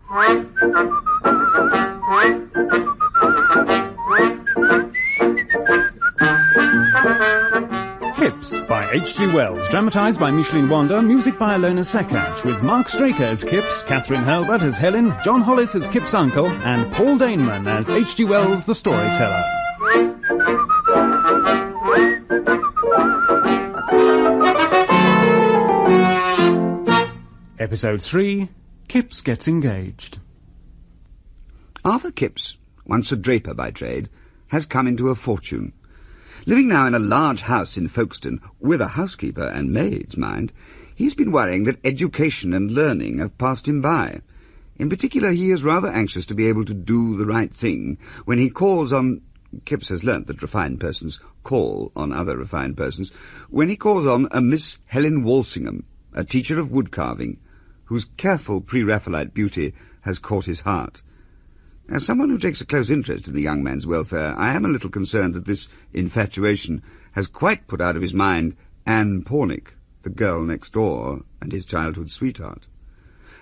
Kipps by H.G. Wells, dramatised by Micheline Wander, music by Alona Sekat, with Mark Straker as Kipps, Kathryn Hurlbutt as Helen, John Hollis as Kipps' uncle, and Paul Daneman as H.G. Wells the storyteller. Episode 3, Kipps Gets Engaged. Arthur Kipps, once a draper by trade, has come into a fortune. Living now in a large house in Folkestone, with a housekeeper and maids, mind, he's been worrying that education and learning have passed him by. In particular, he is rather anxious to be able to do the right thing when he calls on... Kipps has learnt that refined persons call on other refined persons. When he calls on a Miss Helen Walshingham, a teacher of woodcarving, whose careful pre-Raphaelite beauty has caught his heart. As someone who takes a close interest in the young man's welfare, I am a little concerned that this infatuation has quite put out of his mind Anne Pornick, the girl next door, and his childhood sweetheart.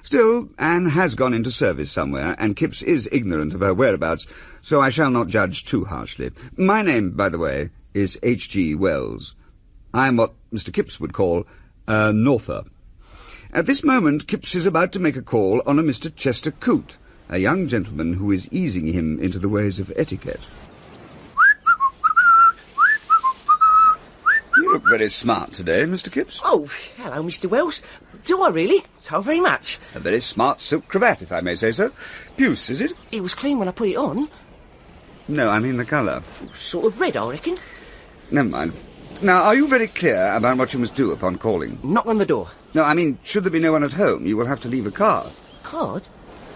Still, Anne has gone into service somewhere, and Kipps is ignorant of her whereabouts, so I shall not judge too harshly. My name, by the way, is H.G. Wells. I am what Mr. Kipps would call a Norther. At this moment, Kipps is about to make a call on a Mr. Chester Coote, a young gentleman who is easing him into the ways of etiquette. You look very smart today, Mr. Kipps. Oh, hello, Mr. Wells. Do I really? So very much. A very smart silk cravat, if I may say so. Puce, is it? It was clean when I put it on. No, I mean the colour. Sort of red, I reckon. Never mind. Now, are you very clear about what you must do upon calling? Knock on the door. No, I mean, should there be no one at home, you will have to leave a card. Card?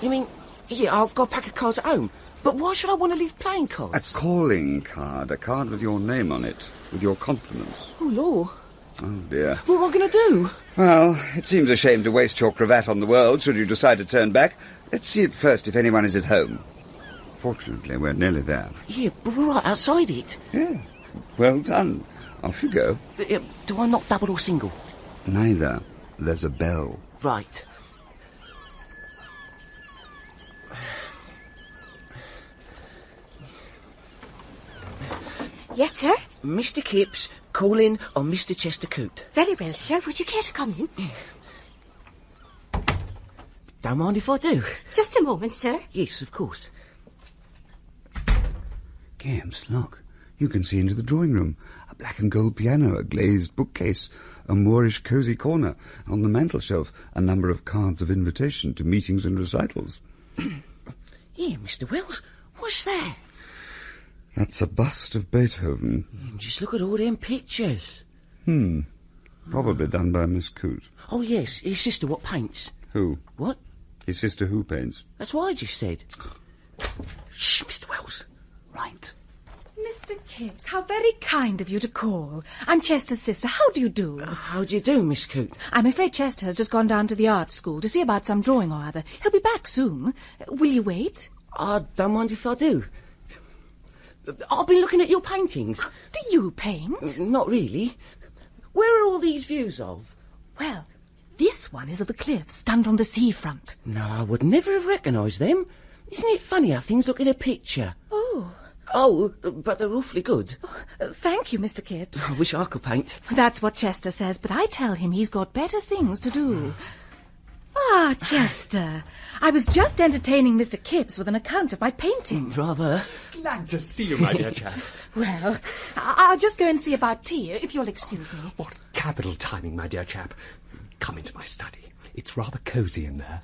You mean... Yeah, I've got a pack of cards at home. But why should I want to leave playing cards? A calling card. A card with your name on it. With your compliments. Oh, Lord. Oh, dear. What am I going to do? Well, it seems a shame to waste your cravat on the world, should you decide to turn back. Let's see at first if anyone is at home. Fortunately, we're nearly there. Yeah, but we're right outside it. Yeah. Well done. Off you go. Do I knock double or single? Neither. There's a bell. Right. Yes, sir? Mr. Kipps, calling on Mr. Chester Coote. Very well, sir. Would you care to come in? Don't mind if I do. Just a moment, sir. Yes, of course. Kipps, look. You can see into the drawing room. A black and gold piano, a glazed bookcase, a Moorish cosy corner. On the mantelshelf, a number of cards of invitation to meetings and recitals. Yeah, Mr. Wells, what's that? That's a bust of Beethoven. Just look at all them pictures. Probably done by Miss Coote. Oh, yes, his sister what paints. Who? What? His sister who paints? That's what I just said. Shh, Mr. Wells. Right. Mr. Kipps, how very kind of you to call. I'm Chester's sister. How do you do? How do you do, Miss Coote? I'm afraid Chester has just gone down to the art school to see about some drawing or other. He'll be back soon. Will you wait? I don't mind if I do. I've been looking at your paintings. Do you paint? Not really. Where are all these views of? Well, this one is of the cliffs, done from the seafront. No, I would never have recognised them. Isn't it funny how things look in a picture? Oh. Oh, but they're awfully good. Thank you, Mr. Kipps. I wish I could paint. That's what Chester says, but I tell him he's got better things to do. Ah, Chester. I was just entertaining Mr. Kipps with an account of my painting. Rather. Glad to see you, my dear chap. Well, I'll just go and see about tea, if you'll excuse me. What capital timing, my dear chap. Come into my study. It's rather cosy in there.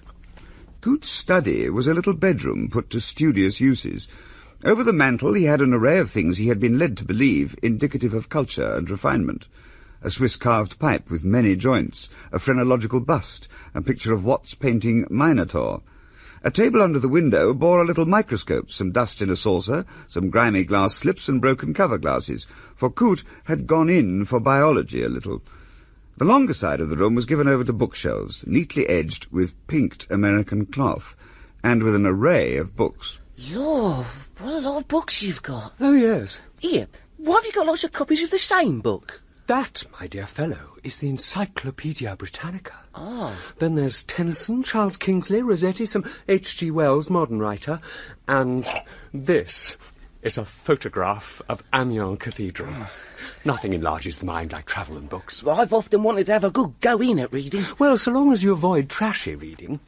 Coote's study was a little bedroom put to studious uses. Over the mantel he had an array of things he had been led to believe indicative of culture and refinement. A Swiss-carved pipe with many joints, a phrenological bust, a picture of Watts' painting Minotaur. A table under the window bore a little microscope, some dust in a saucer, some grimy glass slips and broken cover glasses, for Coote had gone in for biology a little. The longer side of the room was given over to bookshelves, neatly edged with pinked American cloth, and with an array of books. Lord, what a lot of books you've got. Oh, yes. Here, why have you got lots of copies of the same book? That, my dear fellow, is the Encyclopaedia Britannica. Oh. Then there's Tennyson, Charles Kingsley, Rossetti, some H.G. Wells, modern writer, and this is a photograph of Amiens Cathedral. Nothing enlarges the mind like travel and books. Well, I've often wanted to have a good go in at reading. Well, so long as you avoid trashy reading,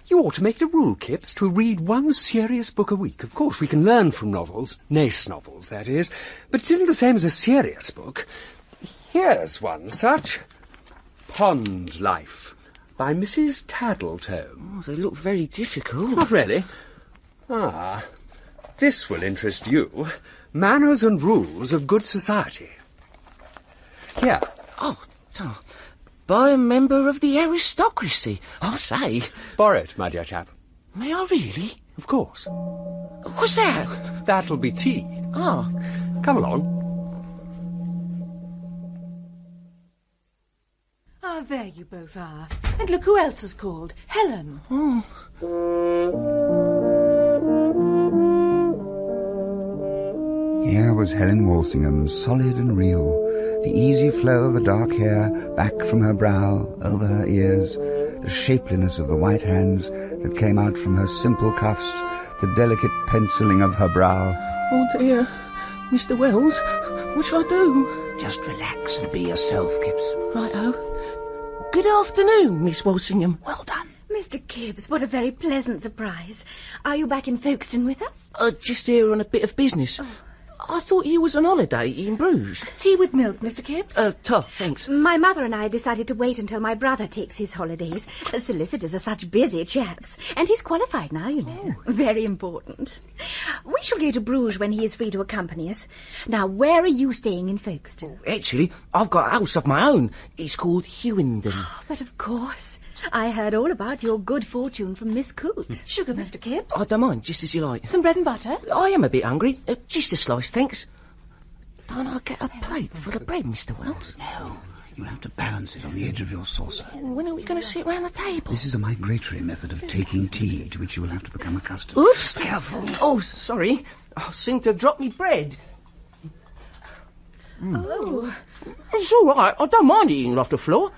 you ought to make it a rule, Kipps, to read one serious book a week. Of course, we can learn from novels, nice novels, that is, but it isn't the same as a serious book. Here's one such. Pond Life, by Mrs. Taddletome. Oh, they look very difficult. Not really. Ah, this will interest you. Manners and Rules of Good Society. Here. Oh, by a member of the aristocracy, I say. Borrow it, my dear chap. May I really? Of course. What's that? That'll be tea. Oh. Come along. Ah, there you both are. And look who else has called. Helen. Oh. Here was Helen Walshingham, solid and real, the easy flow of the dark hair back from her brow, over her ears, the shapeliness of the white hands that came out from her simple cuffs, the delicate penciling of her brow. Oh dear, Mr. Wells, what shall I do? Just relax and be yourself, Kipps. Righto. Good afternoon, Miss Walshingham. Well done. Mr. Kipps, what a very pleasant surprise. Are you back in Folkestone with us? Just here on a bit of business. I thought you was on holiday in Bruges. Tea with milk, Mr. Kipps. Tough, thanks. My mother and I decided to wait until my brother takes his holidays. Solicitors are such busy chaps. And he's qualified now, you know. Very important. We shall go to Bruges when he is free to accompany us. Now, where are you staying in Folkestone? Actually, I've got a house of my own. It's called Hewenden. But of course. I heard all about your good fortune from Miss Coote. Sugar, Mr. Kipps. I don't mind, just as you like. Some bread and butter? I am a bit hungry. Just a slice, thanks. Don't I get a plate for the bread, Mr. Wells? No, you'll have to balance it on the edge of your saucer. When are we going to sit round the table? This is a migratory method of taking tea to which you will have to become accustomed. Oof! Careful. Oh, sorry. I seem to have dropped me bread. Oh. It's all right. I don't mind eating off the floor.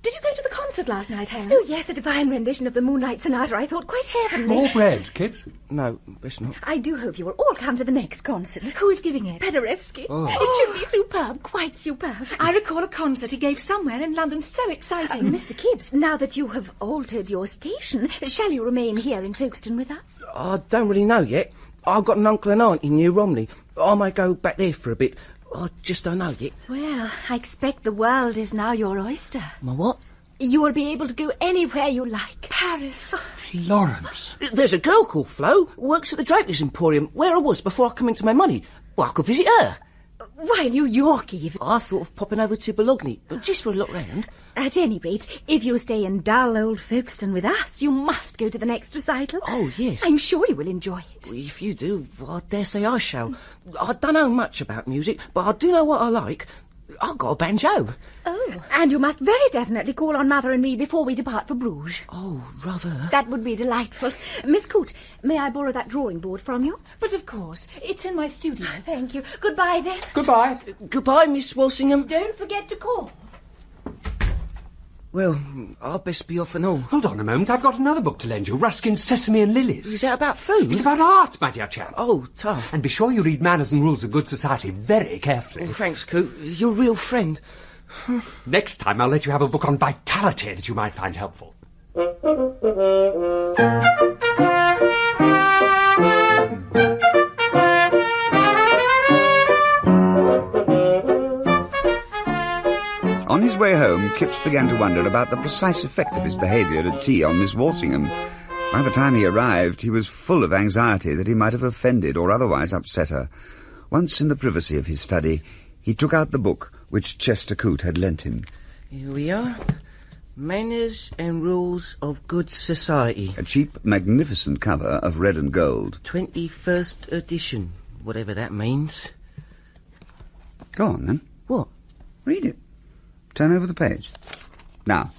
Did you go to the concert last night, Helen? Oh, yes, a divine rendition of the Moonlight Sonata. I thought quite heavenly. More bread, Kipps. No, best not. I do hope you will all come to the next concert. Who is giving it? Paderewski. Oh. It should be superb, quite superb. I recall a concert he gave somewhere in London. So exciting. Mr. Kipps, now that you have altered your station, shall you remain here in Folkestone with us? I don't really know yet. I've got an uncle and aunt in New Romney. I may go back there for a bit. I just don't know yet. Well, I expect the world is now your oyster. My what? You will be able to go anywhere you like. Paris. Florence. There's a girl called Flo who works at the Draper's Emporium, where I was before I come into my money. Well, I could visit her. Why, New York even. I thought of popping over to Bologna, just for a look round. At any rate, if you stay in dull old Folkestone with us, you must go to the next recital. Oh, yes. I'm sure you will enjoy it. If you do, I dare say I shall. I don't know much about music, but I do know what I like. I've got a banjo. Oh. And you must very definitely call on Mother and me before we depart for Bruges. Oh, rather. That would be delightful. Miss Coote, may I borrow that drawing board from you? But of course, it's in my studio. Thank you. Goodbye, then. Goodbye. Goodbye, Miss Walshingham. Don't forget to call. Well, I'll best be off and all. Hold on a moment, I've got another book to lend you, Ruskin's Sesame and Lilies. Is that about food? It's about art, my dear chap. Oh, tough. And be sure you read Manners and Rules of Good Society very carefully. Oh, thanks, Coote. You're a real friend. Next time I'll let you have a book on vitality that you might find helpful. On his way home, Kipps began to wonder about the precise effect of his behaviour at tea on Miss Walshingham. By the time he arrived, he was full of anxiety that he might have offended or otherwise upset her. Once in the privacy of his study, he took out the book which Chester Coote had lent him. Here we are. Manners and Rules of Good Society. A cheap, magnificent cover of red and gold. 21st edition, whatever that means. Go on, then. What? Read it. Turn over the page. Now,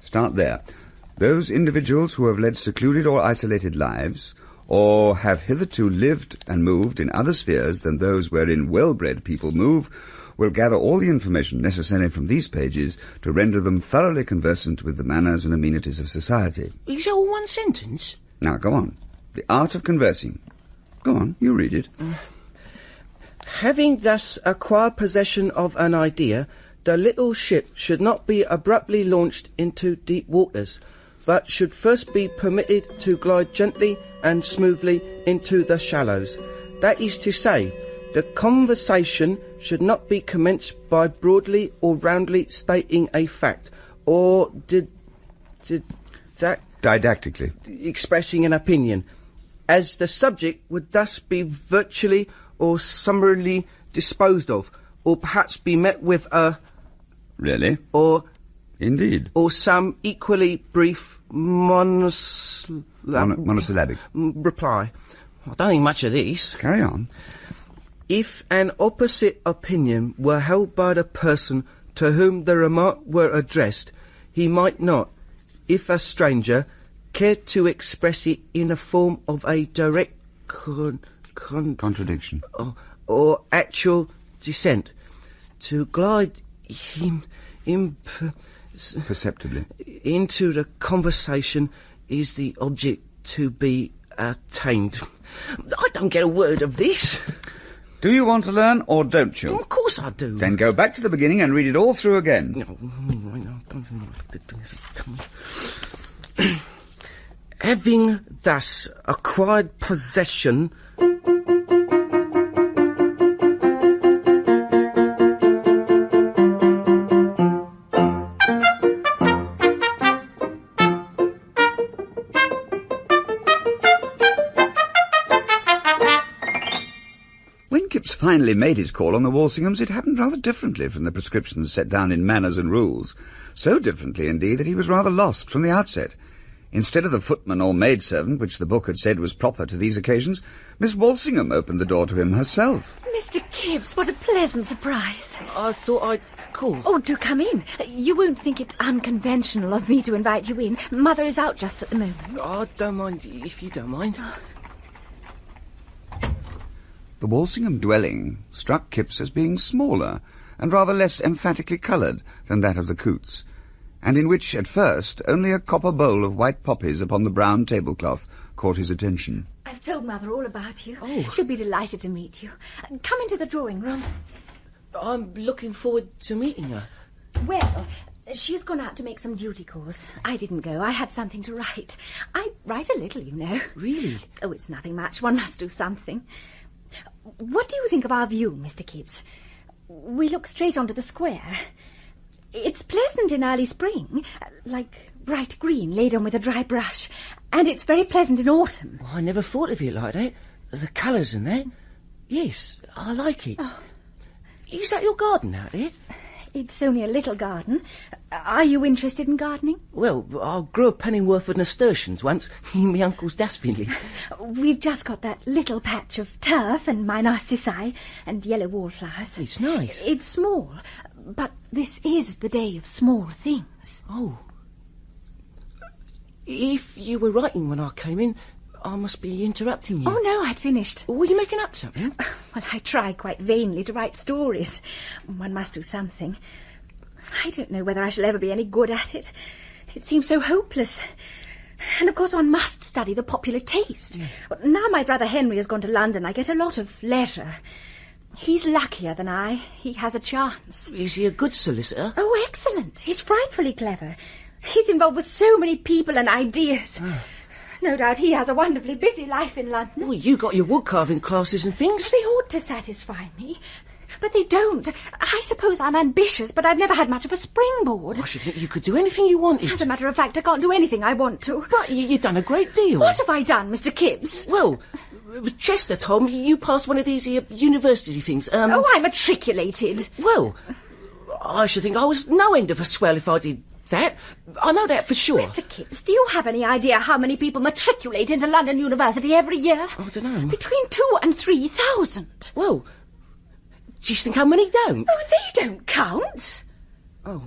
start there. Those individuals who have led secluded or isolated lives, or have hitherto lived and moved in other spheres than those wherein well-bred people move, will gather all the information necessary from these pages to render them thoroughly conversant with the manners and amenities of society. Is that all one sentence? Now, go on. The art of conversing. Go on, you read it. Having thus acquired possession of an idea, the little ship should not be abruptly launched into deep waters, but should first be permitted to glide gently and smoothly into the shallows. That is to say, the conversation should not be commenced by broadly or roundly stating a fact, or didactically expressing an opinion, as the subject would thus be virtually or summarily disposed of, or perhaps be met with a... Really? Or... Indeed. Or some equally brief monosyllabic reply. I don't think much of these. Carry on. If an opposite opinion were held by the person to whom the remark were addressed, he might not, if a stranger, care to express it in the form of a direct contradiction or actual dissent. To glide perceptibly into the conversation is the object to be attained. I don't get a word of this. Do you want to learn, or don't you? Of course I do. Then go back to the beginning and read it all through again. No, right now, don't. Having thus acquired possession... When Kipps finally made his call on the Walsinghams, it happened rather differently from the prescriptions set down in Manners and Rules. So differently, indeed, that he was rather lost from the outset. Instead of the footman or maidservant, which the book had said was proper to these occasions, Miss Walshingham opened the door to him herself. Mr. Kipps, what a pleasant surprise. I thought I'd call. Oh, do come in. You won't think it unconventional of me to invite you in. Mother is out just at the moment. I don't mind, if you don't mind. The Walsingham dwelling struck Kipps as being smaller and rather less emphatically coloured than that of the Coots, and in which, at first, only a copper bowl of white poppies upon the brown tablecloth caught his attention. I've told Mother all about you. Oh. She'll be delighted to meet you. Come into the drawing room. I'm looking forward to meeting her. Well, she's gone out to make some duty calls. I didn't go. I had something to write. I write a little, you know. Really? Oh, it's nothing much. One must do something. What do you think of our view, Mr. Kipps? We look straight onto the square. It's pleasant in early spring, like bright green laid on with a dry brush, and it's very pleasant in autumn. Oh, I never thought of it like that. The colours and that. Yes, I like it. Oh. Is that your garden out there? It's only a little garden. Are you interested in gardening? Well, I grew a pennyworth of nasturtiums once in my uncle's dustbin. We've just got that little patch of turf and my narcissi and yellow wallflowers. It's nice. It's small, but this is the day of small things. Oh. If you were writing when I came in, I must be interrupting you. Oh, no, I'd finished. Were you making up something? Well, I try quite vainly to write stories. One must do something. I don't know whether I shall ever be any good at it. It seems so hopeless. And, of course, one must study the popular taste. Yeah. Now my brother Henry has gone to London, I get a lot of leisure. He's luckier than I. He has a chance. Is he a good solicitor? Oh, excellent. He's frightfully clever. He's involved with so many people and ideas. Oh. No doubt he has a wonderfully busy life in London. Well, you got your woodcarving classes and things. They ought to satisfy me. But they don't. I suppose I'm ambitious, but I've never had much of a springboard. I should think you could do anything you wanted. As a matter of fact, I can't do anything I want to. But you've done a great deal. What have I done, Mr. Kipps? Well, Chester told me you passed one of these university things. Oh, I matriculated. Well, I should think I was no end of a swell if I did that. I know that for sure. Mr. Kipps, do you have any idea how many people matriculate into London University every year? I don't know. Between 2,000 and 3,000. Well, do you think how many don't? Oh, they don't count. Oh.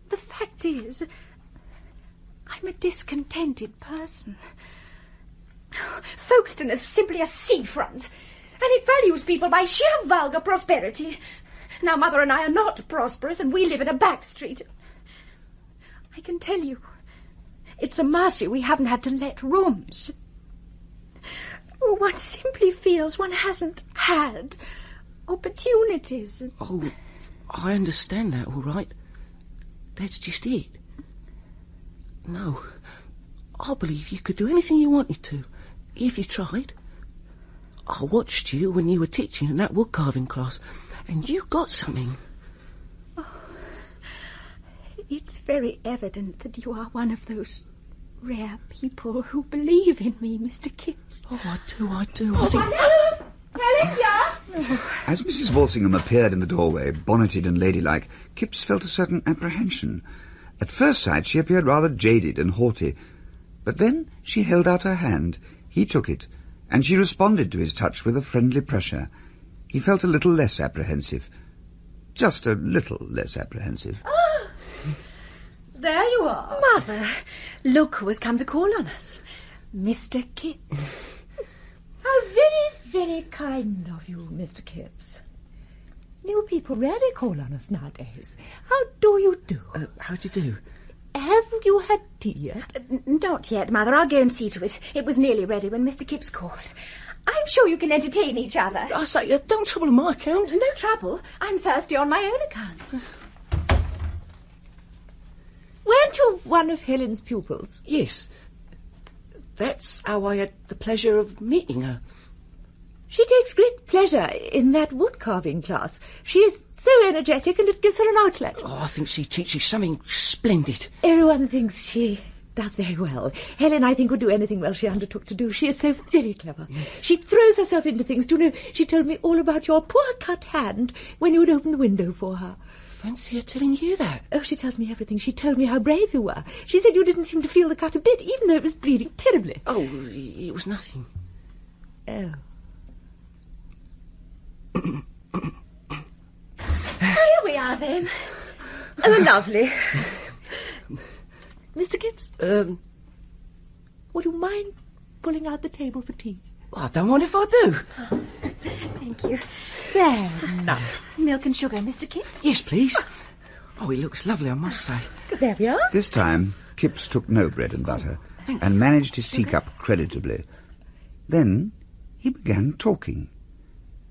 The fact is, I'm a discontented person. Folkestone is simply a seafront. And it values people by sheer vulgar prosperity. Now, Mother and I are not prosperous, and we live in a back street. I can tell you, it's a mercy we haven't had to let rooms. Oh, one simply feels one hasn't had opportunities. Oh, I understand that, all right. That's just it. No, I believe you could do anything you wanted to, if you tried. I watched you when you were teaching in that wood carving class, and you got something. Oh, it's very evident that you are one of those rare people who believe in me, Mr. Kipps. Oh, I do. I think... As Mrs. Walshingham appeared in the doorway, bonneted and ladylike, Kipps felt a certain apprehension. At first sight she appeared rather jaded and haughty, but then she held out her hand. He took it, and she responded to his touch with a friendly pressure. He felt a little less apprehensive. Just a little less apprehensive. Oh, there you are. Mother, look who has come to call on us. Mr. Kipps. How very, very kind of you, Mr. Kipps. New people rarely call on us nowadays. How do you do? How do you do? Have you had tea yet? Not yet, Mother. I'll go and see to it. It was nearly ready when Mr. Kipps called. I'm sure you can entertain each other. I say, don't trouble on my account. No trouble. I'm thirsty on my own account. Weren't you one of Helen's pupils? Yes. That's how I had the pleasure of meeting her. She takes great pleasure in that wood-carving class. She is so energetic, and it gives her an outlet. Oh, I think she teaches something splendid. Everyone thinks she does very well. Helen, I think, would do anything well she undertook to do. She is so very clever. She throws herself into things. Do you know, she told me all about your poor cut hand when you would open the window for her. Fancy her telling you that. Oh, she tells me everything. She told me how brave you were. She said you didn't seem to feel the cut a bit, even though it was bleeding terribly. Oh, it was nothing. Oh. Here we are, then. Oh, lovely. Mr. Kipps? Would you mind pulling out the table for tea? Well, I don't mind if I do. Oh, thank you. There, now. Milk and sugar, Mr. Kipps? Yes, please. Oh, it looks lovely, I must say. There we are. This time, Kipps took no bread and butter, and managed his teacup creditably. Then he began talking.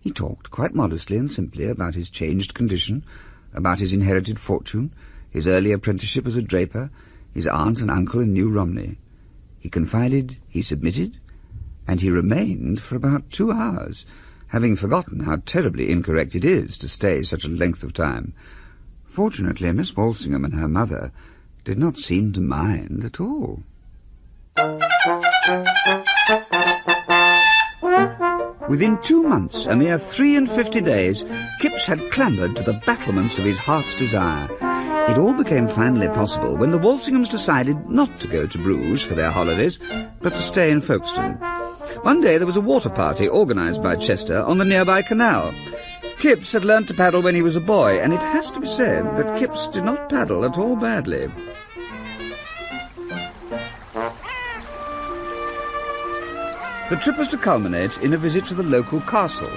He talked quite modestly and simply about his changed condition, about his inherited fortune, his early apprenticeship as a draper, his aunt and uncle in New Romney. He confided, he submitted, and he remained for about 2 hours, having forgotten how terribly incorrect it is to stay such a length of time. Fortunately, Miss Walshingham and her mother did not seem to mind at all. Within 2 months, a mere 53 days, Kipps had clambered to the battlements of his heart's desire. It all became finally possible when the Walsinghams decided not to go to Bruges for their holidays, but to stay in Folkestone. One day there was a water party organised by Chester on the nearby canal. Kipps had learnt to paddle when he was a boy, and it has to be said that Kipps did not paddle at all badly. The trip was to culminate in a visit to the local castle.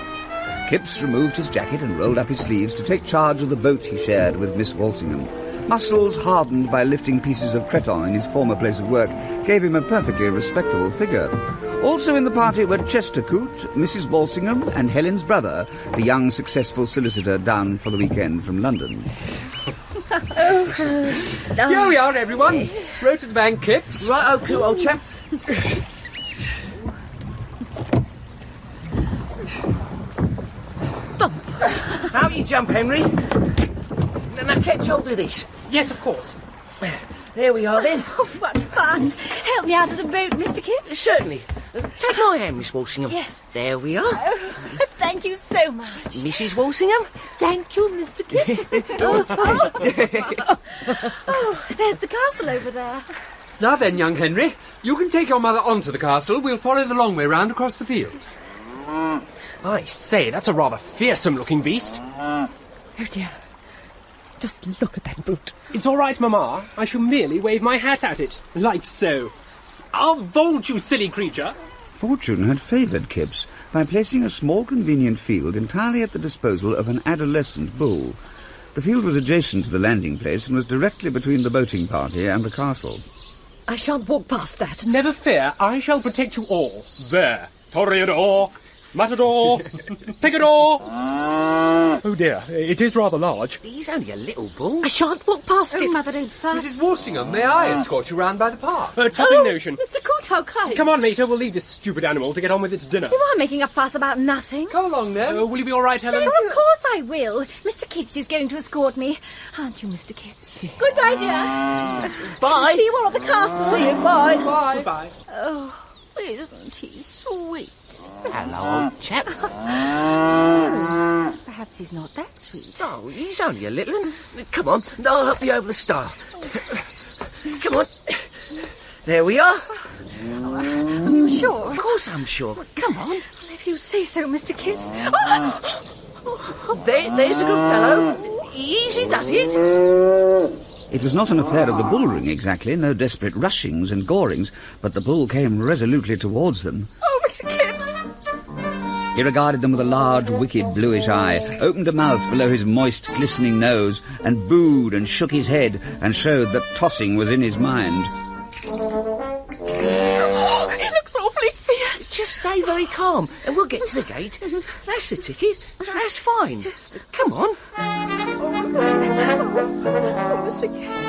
Kipps removed his jacket and rolled up his sleeves to take charge of the boat he shared with Miss Walshingham. Muscles hardened by lifting pieces of cretonne in his former place of work gave him a perfectly respectable figure. Also in the party were Chester Coote, Mrs. Walshingham, and Helen's brother, the young, successful solicitor down for the weekend from London. Here we are, everyone. Row to the bank, Kipps. Right, okay, old chap. How you jump, Henry? Now, catch hold of this. Yes, of course. There we are, then. Oh, what fun. Help me out of the boat, Mr. Kipps. Certainly. Take my hand, Miss Walshingham. Yes. There we are. Oh, thank you so much. Mrs. Walshingham. Thank you, Mr. Kipps. Oh, there's the castle over there. Now then, young Henry, you can take your mother onto the castle. We'll follow the long way round across the field. I say, that's a rather fearsome-looking beast. Oh, dear. Just look at that boot. It's all right, Mamma. I shall merely wave my hat at it, like so. I'll vault, you silly creature. Fortune had favoured Kipps by placing a small convenient field entirely at the disposal of an adolescent bull. The field was adjacent to the landing place and was directly between the boating party and the castle. I shan't walk past that. Never fear, I shall protect you all. There, Toreador, Matador, Picador. Oh dear, it is rather large. He's only a little bull. I shan't walk past it. Mother, don't fuss. Mrs. Walshingham, may I escort you round by the park? Topping notion. Mr. Coot, how kind. Come on, Mater, we'll leave this stupid animal to get on with its dinner. You are making a fuss about nothing. Come along, then. Will you be all right, Helen? Oh, of course I will. Mr. Kipps is going to escort me. Aren't you, Mr. Kipps? Good idea. Bye. See you all at the castle. See you, bye. Bye. Goodbye. Oh, isn't he sweet? Hello, old chap. Perhaps he's not that sweet. Oh, he's only a little one. Come on, I'll help you over the stile. Come on. There we are. Are you sure? Of course I'm sure. Come on. Well, if you say so, Mr. Kipps. There's a good fellow. Easy does it. It was not an affair of the bull ring exactly, no desperate rushings and gorings, but the bull came resolutely towards them. Oh, Mr. Kipps. He regarded them with a large, wicked, bluish eye, opened a mouth below his moist, glistening nose, and booed and shook his head, and showed that tossing was in his mind. Oh, he looks awfully fierce. Just stay very calm, and we'll get to the gate. That's the ticket. That's fine. Come on. Oh, Mr. Kipps.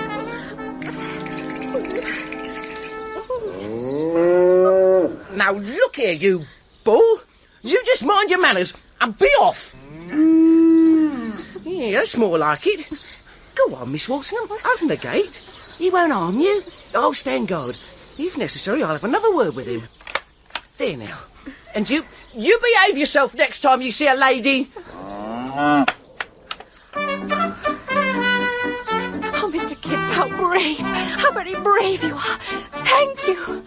Now look here, you bull. You just mind your manners and be off. Yeah, that's more like it. Go on, Miss Walshingham. Open the gate. He won't harm you. I'll stand guard. If necessary, I'll have another word with him. There now. And you behave yourself next time you see a lady. Oh, Mr. Kipps, how brave. How very brave you are. Thank you.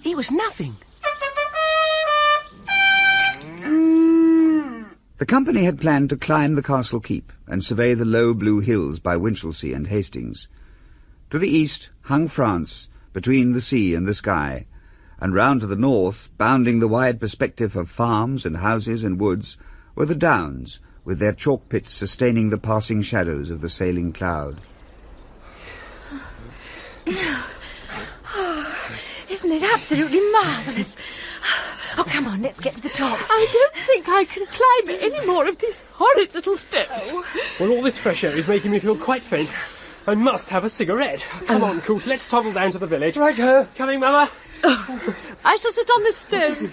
He was nothing. The company had planned to climb the castle keep and survey the low blue hills by Winchelsea and Hastings. To the east hung France, between the sea and the sky, and round to the north, bounding the wide perspective of farms and houses and woods, were the downs, with their chalk pits sustaining the passing shadows of the sailing cloud. Oh, isn't it absolutely marvellous? Oh, come on, let's get to the top. I don't think I can climb any more of these horrid little steps. Well, all this fresh air is making me feel quite faint. I must have a cigarette. Come on, Coot, let's toddle down to the village. Right-ho. Coming, Mama. I shall sit on this stone.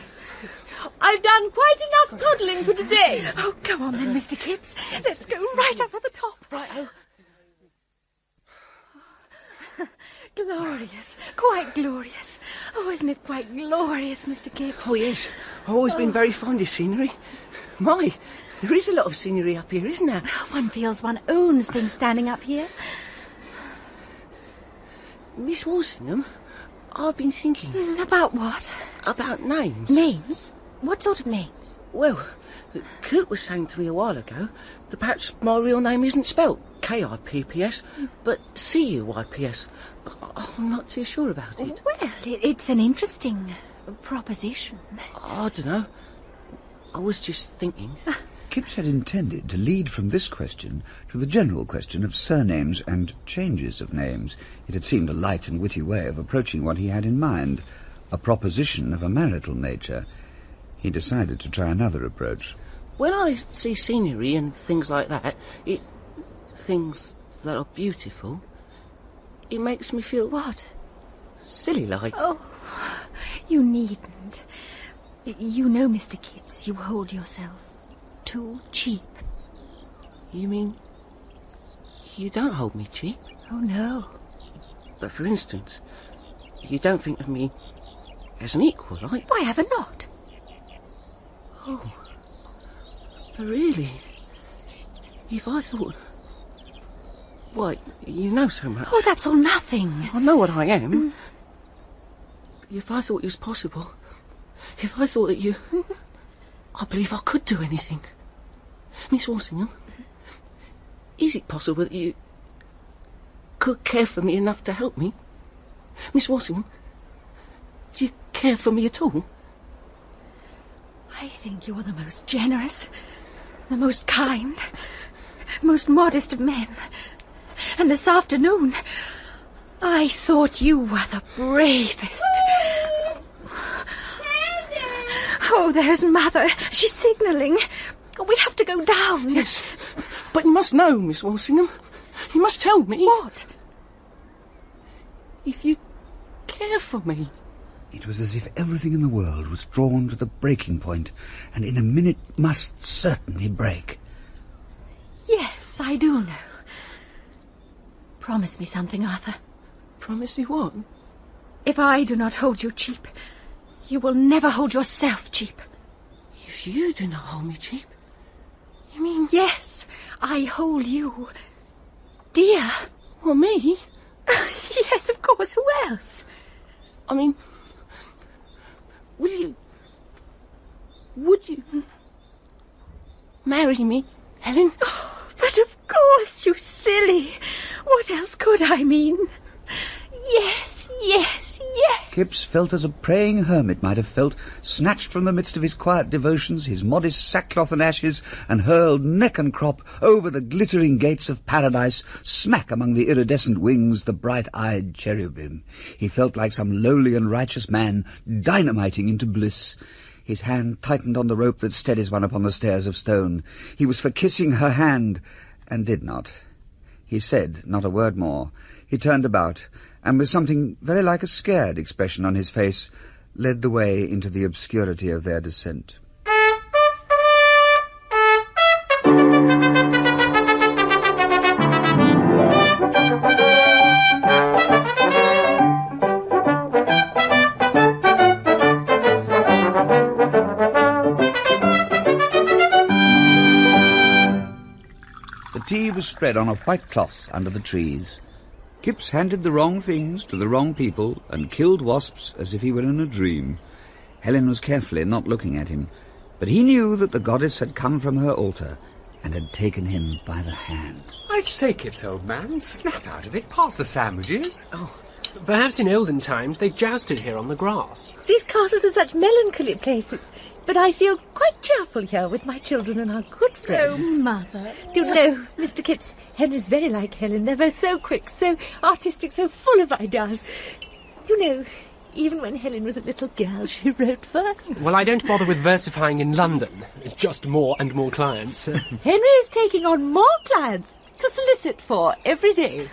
I've done quite enough toddling for today. Oh, come on then, Mr. Kipps. Let's go right up to the top. Right-ho. Glorious. Quite glorious. Oh, isn't it quite glorious, Mr. Kipps? Oh, yes. I've always been very fond of scenery. My, there is a lot of scenery up here, isn't there? One feels one owns things standing up here. Miss Walshingham, I've been thinking. About what? About names. Names? What sort of names? Well, Coot was saying to me a while ago that perhaps my real name isn't spelt K-I-P-P-S, but C-U-I-P-S. I'm not too sure about it. Well, it's an interesting proposition. I don't know. I was just thinking. Kipps had intended to lead from this question to the general question of surnames and changes of names. It had seemed a light and witty way of approaching what he had in mind, a proposition of a marital nature. He decided to try another approach. When I see scenery and things like that, things that are beautiful, it makes me feel... What? Silly like. Oh, you needn't. You know, Mr. Kipps, you hold yourself too cheap. You mean you don't hold me cheap? Oh, no. But for instance, you don't think of me as an equal, like? Why ever not? Oh, but really, if I thought... Why, you know so much. Oh, that's all nothing. I know what I am. If I thought it was possible, if I thought that you... I believe I could do anything. Miss Walshingham, is it possible that you could care for me enough to help me? Miss Walshingham, do you care for me at all? I think you're the most generous, the most kind, most modest of men. And this afternoon, I thought you were the bravest. Oh, there's Mother. She's signalling. We have to go down. Yes, but you must know, Miss Walshingham. You must tell me. What? If you care for me. It was as if everything in the world was drawn to the breaking point, and in a minute must certainly break. Yes, I do know. Promise me something, Arthur. Promise you what? If I do not hold you cheap, you will never hold yourself cheap. If you do not hold me cheap? You mean... Yes, I hold you dear. Well, me? Yes, of course, who else? I mean... Would you marry me, Helen? Oh, but of course, you silly. What else could I mean? Yes, yes, yes. Kipps felt as a praying hermit might have felt, snatched from the midst of his quiet devotions, his modest sackcloth and ashes, and hurled neck and crop over the glittering gates of paradise, smack among the iridescent wings, the bright-eyed cherubim. He felt like some lowly and righteous man dynamiting into bliss. His hand tightened on the rope that steadies one upon the stairs of stone. He was for kissing her hand, and did not. He said not a word more. He turned about, and with something very like a scared expression on his face, led the way into the obscurity of their descent. The tea was spread on a white cloth under the trees. Kipps handed the wrong things to the wrong people and killed wasps as if he were in a dream. Helen was carefully not looking at him, but he knew that the goddess had come from her altar and had taken him by the hand. I say, Kipps, old man, snap out of it. Pass the sandwiches. Oh, perhaps in olden times they jousted here on the grass. These castles are such melancholy places, but I feel quite cheerful here with my children and our good friends. Oh, Mother. Do you know, Mr. Kipps, Henry's very like Helen. They're both so quick, so artistic, so full of ideas. Do you know, even when Helen was a little girl, she wrote verse. Well, I don't bother with versifying in London. It's just more and more clients. Henry is taking on more clients to solicit for every day.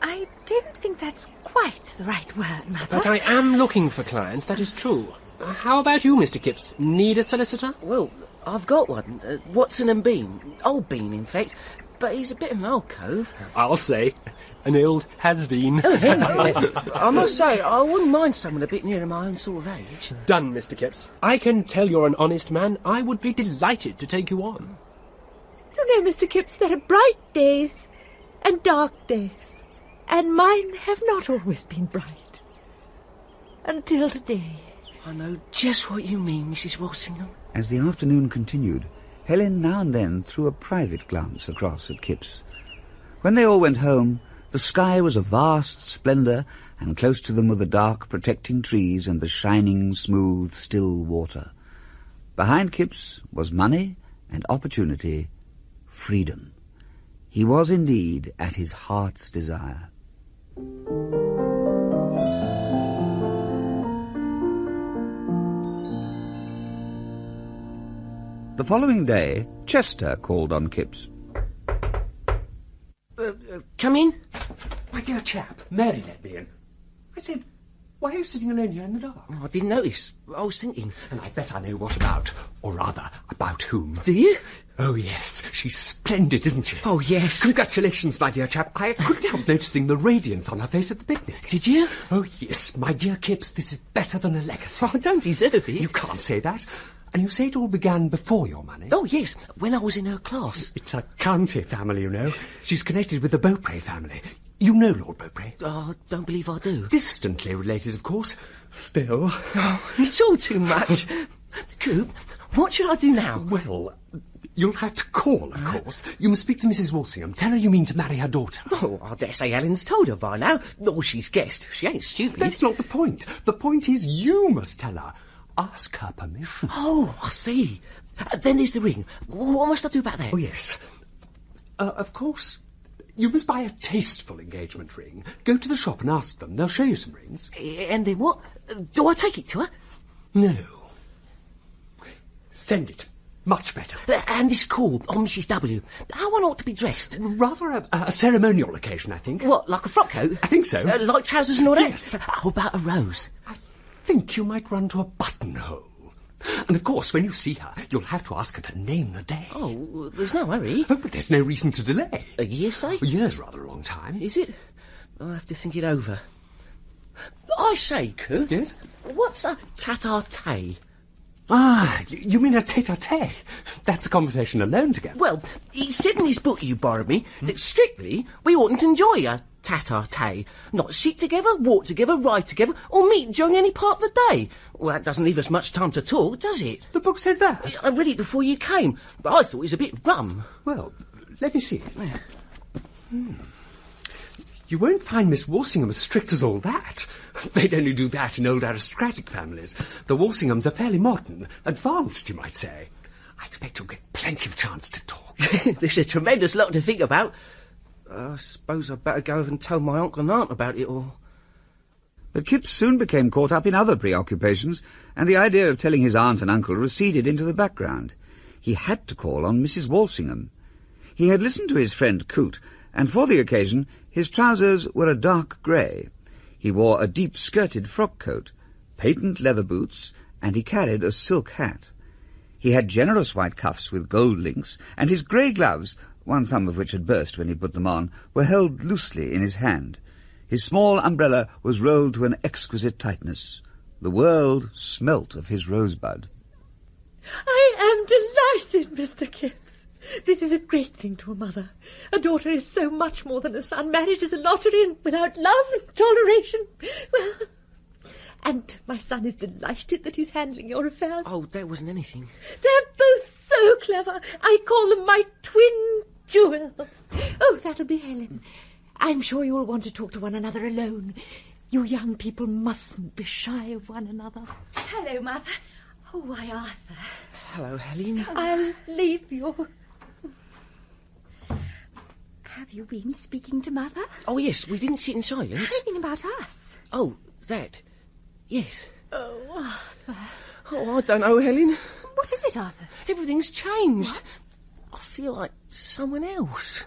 I don't think that's quite the right word, Mother. But I am looking for clients, that is true. How about you, Mr. Kipps? Need a solicitor? Well, I've got one. Watson and Bean. Old Bean, in fact. But he's a bit of an old cove. I'll say. An old has-been. Oh, Henry. I must say, I wouldn't mind someone a bit nearer my own sort of age. Done, Mr. Kipps. I can tell you're an honest man. I would be delighted to take you on. Do you know, Mr. Kipps, there are bright days and dark days, and mine have not always been bright. Until today. I know just what you mean, Mrs. Walshingham. As the afternoon continued, Helen now and then threw a private glance across at Kipps. When they all went home, the sky was a vast splendour, and close to them were the dark, protecting trees and the shining, smooth, still water. Behind Kipps was money and opportunity, freedom. He was indeed at his heart's desire. The following day, Chester called on Kipps. Come in. My dear chap, Mary let me in. I said, why are you sitting alone here in the dark? Oh, I didn't notice. I was thinking. And I bet I know what about. Or rather, about whom. Do you? Oh, yes. She's splendid, isn't she? Oh, yes. Congratulations, my dear chap. I couldn't help noticing the radiance on her face at the picnic. Did you? Oh, yes. My dear Kipps, this is better than a legacy. Oh, I don't deserve it. You can't say that. And you say it all began before your money? Oh, yes, when I was in her class. It's a county family, you know. She's connected with the Beaupre family. You know Lord Beaupre? I don't believe I do. Distantly related, of course. Still. Oh, it's all too much. Coop, what should I do now? Well, you'll have to call, of course. You must speak to Mrs. Walshingham. Tell her you mean to marry her daughter. Oh, I dare say Helen's told her by now. Oh, she's guessed. She ain't stupid. That's not the point. The point is you must tell her. ask her permission. Oh, I see. Then there's the ring. What must I do about that? Oh, yes. Of course, you must buy a tasteful engagement ring. Go to the shop and ask them. They'll show you some rings. And then what? Do I take it to her? No. Send it. Much better. And this call on Mrs. W. How one ought to be dressed? Rather a ceremonial occasion, I think. What, like a frock coat? I think so. Like trousers and all that? Yes. How about a rose? I think you might run to a buttonhole. And of course, when you see her, you'll have to ask her to name the day. Oh, there's no hurry. Oh, but there's no reason to delay. A year, say? A year's rather a long time. Is it? I'll have to think it over. I say, Kurt. Yes? What's a tete-a-tete? Ah, you mean a tete-a-tete? That's a conversation alone together. Well, he said in his book you borrowed me that strictly we oughtn't enjoy a tete-a-tete. Not sit together, walk together, ride together, or meet during any part of the day. Well, that doesn't leave us much time to talk, does it? The book says that. I read it before you came, but I thought it was a bit rum. Well, let me see. You won't find Miss Walshingham as strict as all that. They'd only do that in old aristocratic families. The Walshinghams are fairly modern, advanced, you might say. I expect you'll get plenty of chance to talk. There's a tremendous lot to think about. I suppose I'd better go over and tell my uncle and aunt about it all. But Kipps soon became caught up in other preoccupations, and the idea of telling his aunt and uncle receded into the background. He had to call on Mrs. Walshingham. He had listened to his friend Coote, and for the occasion his trousers were a dark grey. He wore a deep-skirted frock-coat, patent leather boots, and he carried a silk hat. He had generous white cuffs with gold links, and his grey gloves, one thumb of which had burst when he put them on, were held loosely in his hand. His small umbrella was rolled to an exquisite tightness. The world smelt of his rosebud. I am delighted, Mr. Kipps. This is a great thing to a mother. A daughter is so much more than a son. Marriage is a lottery, and without love and toleration, well... And my son is delighted that he's handling your affairs. Oh, that wasn't anything. They're both so clever. I call them my twin jewels. Oh, that'll be Helen. I'm sure you'll want to talk to one another alone. You young people mustn't be shy of one another. Hello, Mother. Oh, why, Arthur. Hello, Helen. I'll leave you. Have you been speaking to Mother? Oh, yes, we didn't sit in silence. Anything about us? Oh, that. Yes. Oh, Arthur. Oh, I don't know, Helen. What is it, Arthur? Everything's changed. What? I feel like someone else.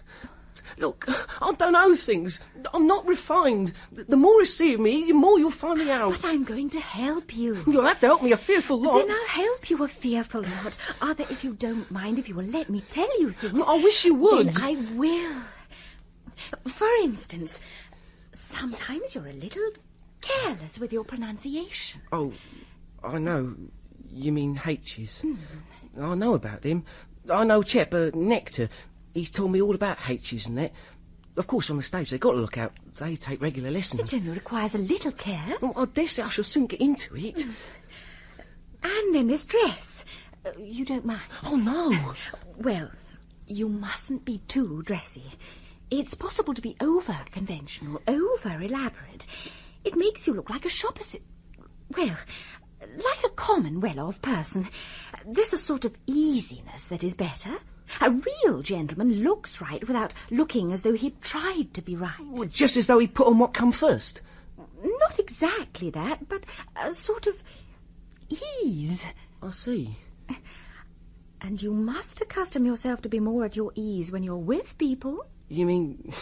Look, I don't know things. I'm not refined. The more you see of me, the more you'll find me out. But I'm going to help you. You'll have to help me a fearful lot. Then I'll help you a fearful lot. Arthur, if you don't mind, if you will let me tell you things... I wish you would. Then I will. For instance, sometimes you're a little careless with your pronunciation. Oh, I know. You mean H's. I know about them. I know a chap, Nectar. He's told me all about H's and that. Of course, on the stage, they've got to look out. They take regular lessons. It only requires a little care. Oh, I dare say I shall soon get into it. And then there's dress. You don't mind? Oh, no. Well, you mustn't be too dressy. It's possible to be over-conventional, over-elaborate. It makes you look like a shop well, like a common, well-off person. There's a sort of easiness that is better. A real gentleman looks right without looking as though he'd tried to be right. Well, just as though he put on what come first. Not exactly that, but a sort of ease. I see. And you must accustom yourself to be more at your ease when you're with people. You mean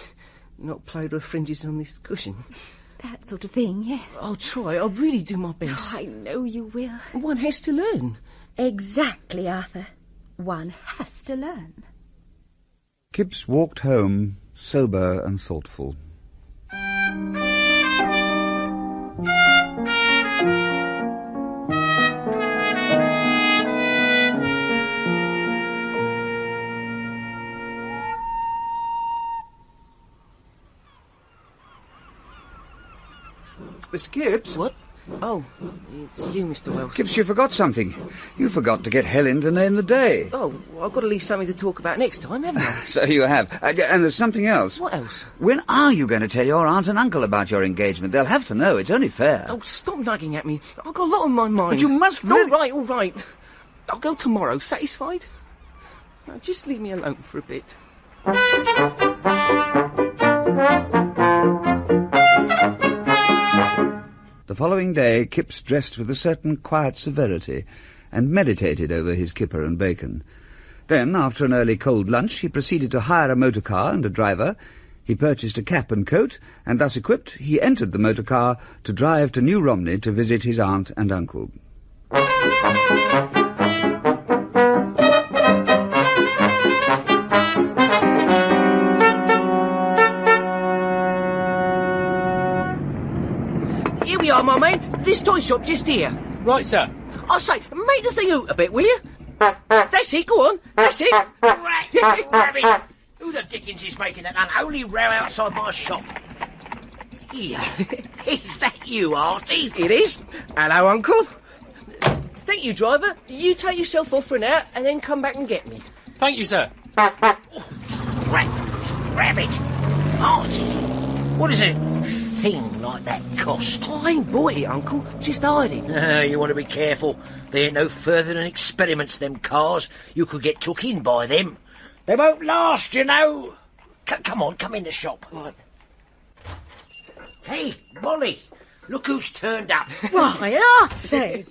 not play with fringes on this cushion? That sort of thing, yes. I'll try. I'll really do my best. Oh, I know you will. One has to learn. Exactly, Arthur. One has to learn. Kipps walked home, sober and thoughtful. Mr. Kipps? What? Oh, it's you, Mr. Wells. Kipps, you forgot something. You forgot to get Helen to name the day. Oh, well, I've got to leave something to talk about next time, haven't I? So you have. And there's something else. What else? When are you going to tell your aunt and uncle about your engagement? They'll have to know. It's only fair. Oh, stop nagging at me. I've got a lot on my mind. But you must really... All right. I'll go tomorrow. Satisfied? Now, just leave me alone for a bit. The following day, Kipps dressed with a certain quiet severity and meditated over his kipper and bacon. Then, after an early cold lunch, he proceeded to hire a motor car and a driver. He purchased a cap and coat, and thus equipped, he entered the motor car to drive to New Romney to visit his aunt and uncle. Here we are, my man. This toy shop just here. Right, sir. I say, make the thing hoot a bit, will you? That's it, go on. That's it. Rabbit! Who the dickens is making that unholy row outside my shop? Here. Is that you, Artie? It is. Hello, Uncle. Thank you, driver. You take yourself off for an hour and then come back and get me. Thank you, sir. Rabbit! Artie! What does a thing like that cost? Oh, I ain't bought it, Uncle. Just hired it. You want to be careful. They ain't no further than experiments, them cars. You could get took in by them. They won't last, you know. Come on, come in the shop. Right. Hey, Molly, look who's turned up. Why, Artie!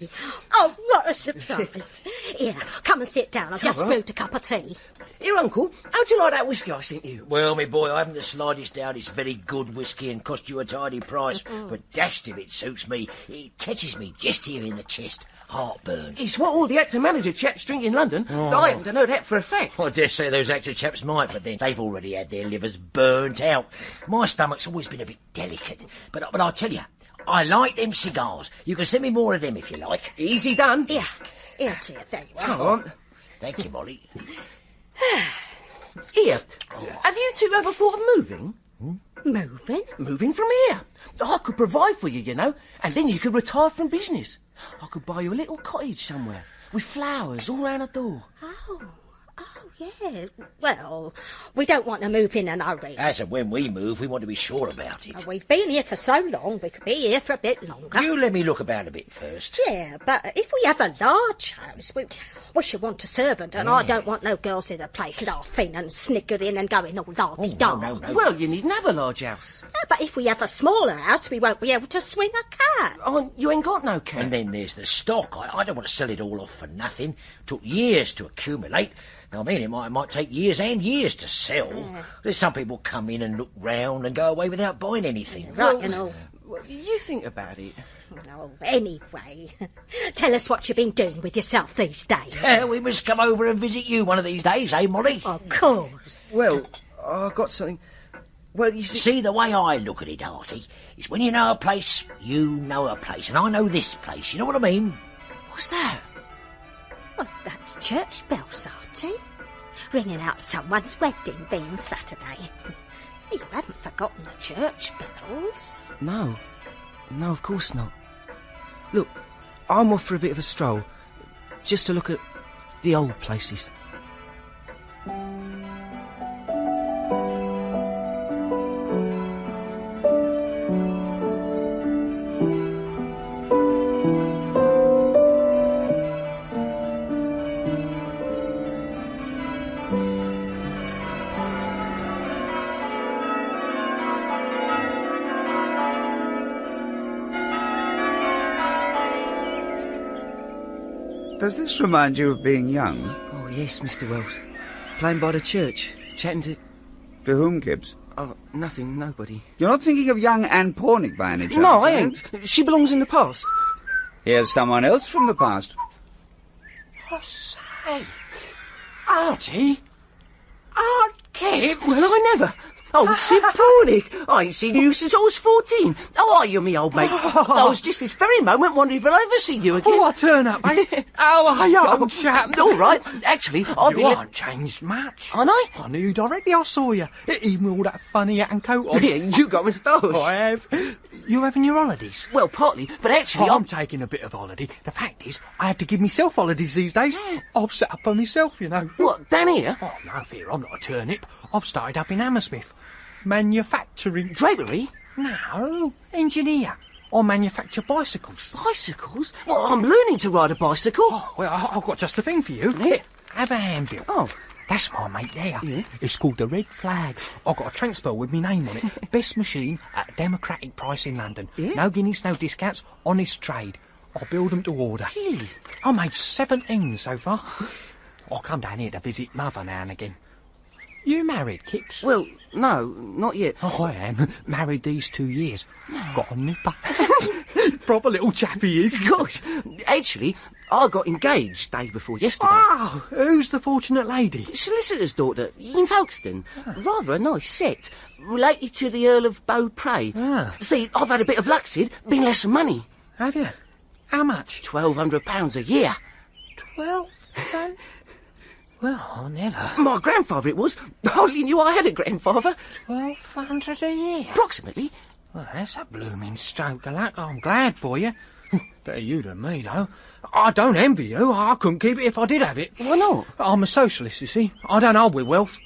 Oh, what a surprise. Here, come and sit down. I've just brewed a cup of tea. Here, Uncle, how'd you like that whiskey I sent you? Well, me boy, I haven't the slightest doubt it's very good whiskey and cost you a tidy price, but dashed if it suits me. It catches me just here in the chest. Heartburn. It's what all the actor manager chaps drink in London. I happen to know that for a fact. I dare say those actor chaps might, but then they've already had their livers burnt out. My stomach's always been a bit delicate, but I'll tell you, I like them cigars. You can send me more of them if you like. Easy done. Here, dear, there you are. Come on. Thank you, Molly. Here, have you two ever thought of moving? Moving? Moving from here. I could provide for you, you know, and then you could retire from business. I could buy you a little cottage somewhere with flowers all round the door. Oh, yeah. Well, we don't want to move in a hurry. As and when we move, we want to be sure about it. We've been here for so long, we could be here for a bit longer. You let me look about a bit first. Yeah, but if we have a large house, we should want a servant, and I don't want no girls in the place laughing and sniggering and going all lardy-da. No. Well, you needn't have a large house. No, but if we have a smaller house, we won't be able to swing a cat. Oh, you ain't got no cat. And then there's the stock. I don't want to sell it all off for nothing. Took years to accumulate. Now, I mean, it might take years and years to sell. There's some people come in and look round and go away without buying anything. Right, you know. Well, you think about it. No, anyway, tell us what you've been doing with yourself these days. We must come over and visit you one of these days, eh, Molly? Of course. Well, I've got something... Well, you see, the way I look at it, Artie, is when you know a place, you know a place, and I know this place, you know what I mean? What's that? Well, that's church bells, Artie. Ringing out someone's wedding being Saturday. You haven't forgotten the church bells. No, of course not. Look, I'm off for a bit of a stroll, just to look at the old places. Does this remind you of being young? Oh, yes, Mr. Wells. Playing by the church, chatting to... To whom, Kipps? Oh, nothing, nobody. You're not thinking of young Anne Pornick by any chance? No, I ain't. She belongs in the past. Here's someone else from the past. I say, Artie? Aunt Kipps? Well, I never. Oh, Sid Pornick. I ain't seen you since I was 14. How are you, me old mate? I was just this very moment wondering if I'd ever seen you again. Oh, I turn up, eh? How are you, old chap? All right. Actually, I've You haven't changed much. Aren't I? I knew you directly I saw you. Even with all that funny hat and coat on. Yeah, you got moustache. I have. You having your holidays? Well, partly, but actually I'm taking a bit of holiday. The fact is, I have to give myself holidays these days. I've set up on myself, you know. What, down here? Oh, no fear, I'm not a turnip. I've started up in Hammersmith. Manufacturing. Drapery? No, engineer. I manufacture bicycles. Bicycles? Well, I'm learning to ride a bicycle. Oh, well, I've got just the thing for you. Yeah. Have a hand bill. Oh. That's my mate there. Yeah. It's called the Red Flag. I've got a transfer with my name on it. Best machine at a democratic price in London. Yeah. No guineas, no discounts, honest trade. I build them to order. Really? I made 17 so far. I'll come down here to visit Mother now and again. You married, Kipps? Well, no, not yet. Oh, I am. Married these 2 years. Got a nipper. Proper little chap he is. Gosh, actually, I got engaged day before yesterday. Oh, who's the fortunate lady? Solicitor's daughter, in Folkestone. Rather a nice set. Related to the Earl of Beaupre. Ah. See, I've had a bit of luck, Sid. Been less than money. Have you? How much? £1,200 a year. 12? Well, I never. My grandfather it was. I hardly knew I had a grandfather. 1,200 a year? Approximately. Well, that's a blooming stroke of luck. I'm glad for you. Better you than me, though. I don't envy you. I couldn't keep it if I did have it. Why not? I'm a socialist, you see. I don't hold with wealth.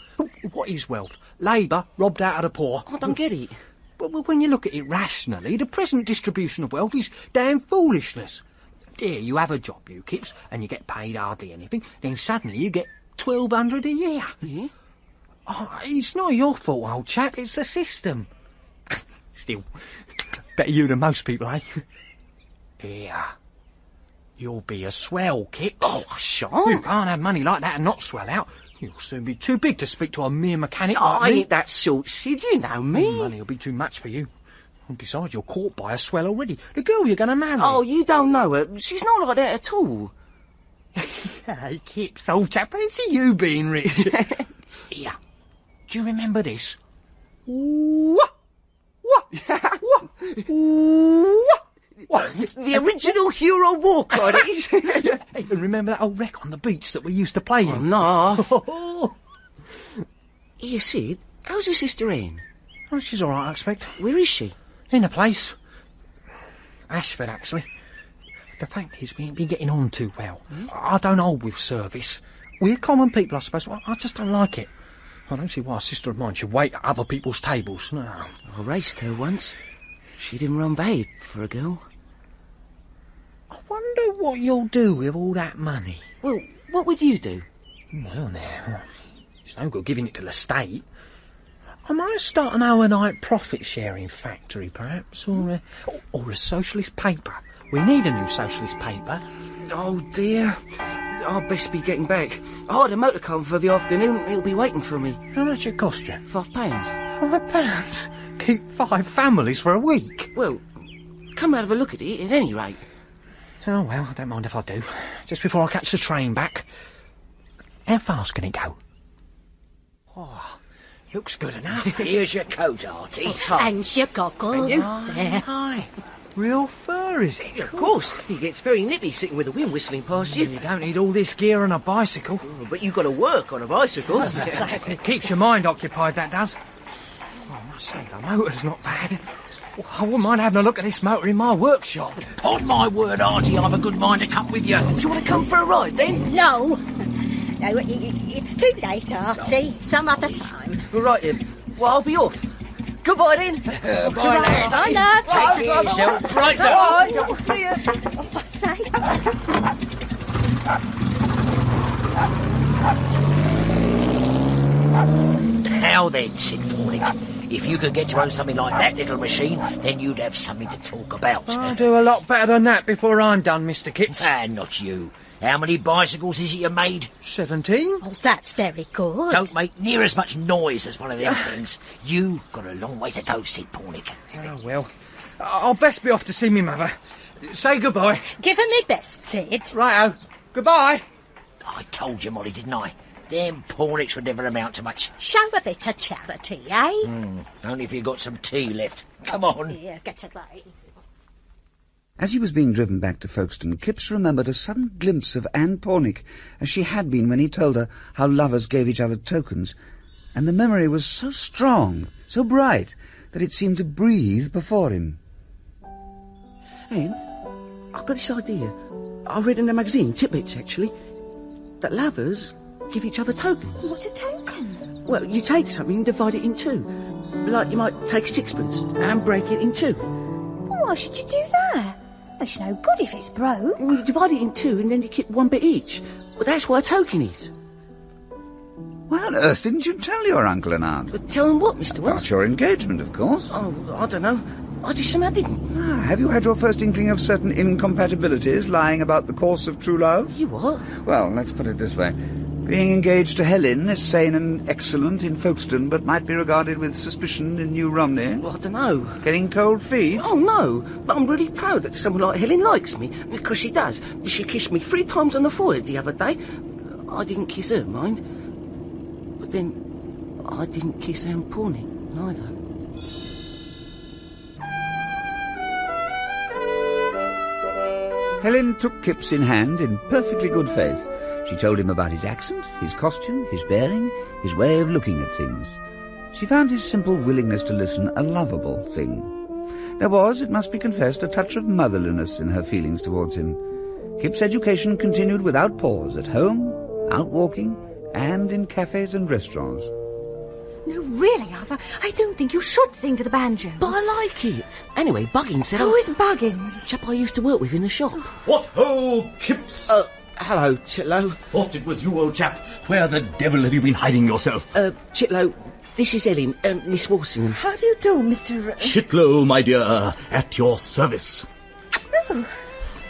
What is wealth? Labour robbed out of the poor. I don't get it. But when you look at it rationally, the present distribution of wealth is damn foolishness. Dear, you have a job, you Kipps, and you get paid hardly anything, then suddenly you get 1,200 a year. Yeah? Oh, it's not your fault, old chap. It's the system. Still, better you than most people, eh? Here. You'll be a swell, Kipps. Oh, I shan't. You can't have money like that and not swell out. You'll soon be too big to speak to a mere mechanic Oh, like I me. ain't that sort, Sid. You know me. Money will be too much for you. And besides, you're caught by a swell already. The girl you're going to marry. Oh, you don't know her. She's not like that at all. Hey, Kipps, old chap, fancy you being rich. Here, do you remember this? What? What? What? What? The original Hero War cry, that is. Hey, remember that old wreck on the beach that we used to play in? No. Here, Sid, how's your sister Anne? Oh, she's all right, I expect. Where is she? In a place. Ashford, actually. The fact is, we ain't been getting on too well. I don't hold with service. We're common people, I suppose. Well, I just don't like it. I don't see why a sister of mine should wait at other people's tables. No. I raced her once. She didn't run bad for a girl. I wonder what you'll do with all that money. Well, what would you do? Well, now, it's no good giving it to the state. I might start an overnight profit-sharing factory, perhaps, or a socialist paper. We need a new socialist paper. Oh, dear. I'll best be getting back. I hired a motor car for the afternoon. It'll be waiting for me. How much it cost you? £5. £5? Keep 5 families for a week? Well, come and have a look at it, at any rate. Oh, well, I don't mind if I do. Just before I catch the train back. How fast can it go? Oh, looks good enough. Here's your coat, Artie. And your goggles. There. Hi. Real fur, is it? Of course. It gets very nippy sitting with the wind whistling past you. You don't need all this gear on a bicycle. Oh, but you've got to work on a bicycle. It keeps your mind occupied, that does. Oh, I must say, the motor's not bad. I wouldn't mind having a look at this motor in my workshop. Upon my word, Artie, I've a good mind to come with you. Do you want to come for a ride, then? No. No, it's too late, Artie. Some other time. All right, then. Well, I'll be off. Goodbye, then. Bye, lad. Bye, love. Take care of yourself. Right, sir. Bye. See ya. Oh, say. Now then, Sid Pornick, if you could get to own something like that little machine, then you'd have something to talk about. I'll do a lot better than that before I'm done, Mr. Kipps. Not you. How many bicycles is it you made? 17? Oh, that's very good. Don't make near as much noise as one of them things. You've got a long way to go, Sid Pornick. Oh, well. I'll best be off to see me mother. Say goodbye. Give her me best, Sid. Righto. Goodbye. I told you, Molly, didn't I? Them Pornicks would never amount to much. Show a bit of charity, eh? Only if you got some tea left. Come on. Here, get away. As he was being driven back to Folkestone, Kipps remembered a sudden glimpse of Anne Pornick, as she had been when he told her how lovers gave each other tokens, and the memory was so strong, so bright, that it seemed to breathe before him. Anne, I've got this idea. I read in a magazine, Titbits actually, that lovers give each other tokens. What's a token? Well, you take something and divide it in two. Like you might take sixpence and break it in two. Well, why should you do that? It's no good if it's broke. Well, you divide it in two and then you keep one bit each. Well, that's what a token is. Why on earth didn't you tell your uncle and aunt? But tell them what, Mr. Wells? About your engagement, of course. Oh, I don't know. I just somehow didn't. Have you had your first inkling of certain incompatibilities lying about the course of true love? You what? Well, let's put it this way. Being engaged to Helen is sane and excellent in Folkestone, but might be regarded with suspicion in New Romney. Well, I don't know. Getting cold feet? Oh, no. But I'm really proud that someone like Helen likes me, because she does. She kissed me 3 times on the forehead the other day. I didn't kiss her, mind. But then, I didn't kiss Anne Pornick, neither. Helen took Kipps in hand in perfectly good faith. She told him about his accent, his costume, his bearing, his way of looking at things. She found his simple willingness to listen a lovable thing. There was, it must be confessed, a touch of motherliness in her feelings towards him. Kipps' education continued without pause, at home, out walking, and in cafes and restaurants. No, really, Arthur, I don't think you should sing to the banjo. But I like it. Anyway, Buggins said... Who is Buggins? Chap I used to work with in the shop. What ho, Kipps! Hello, Chitterlow. Thought it was you, old chap. Where the devil have you been hiding yourself? Chitterlow, this is Helen, Miss Walshingham. How do you do, Mr... Chitterlow, my dear, at your service. Oh.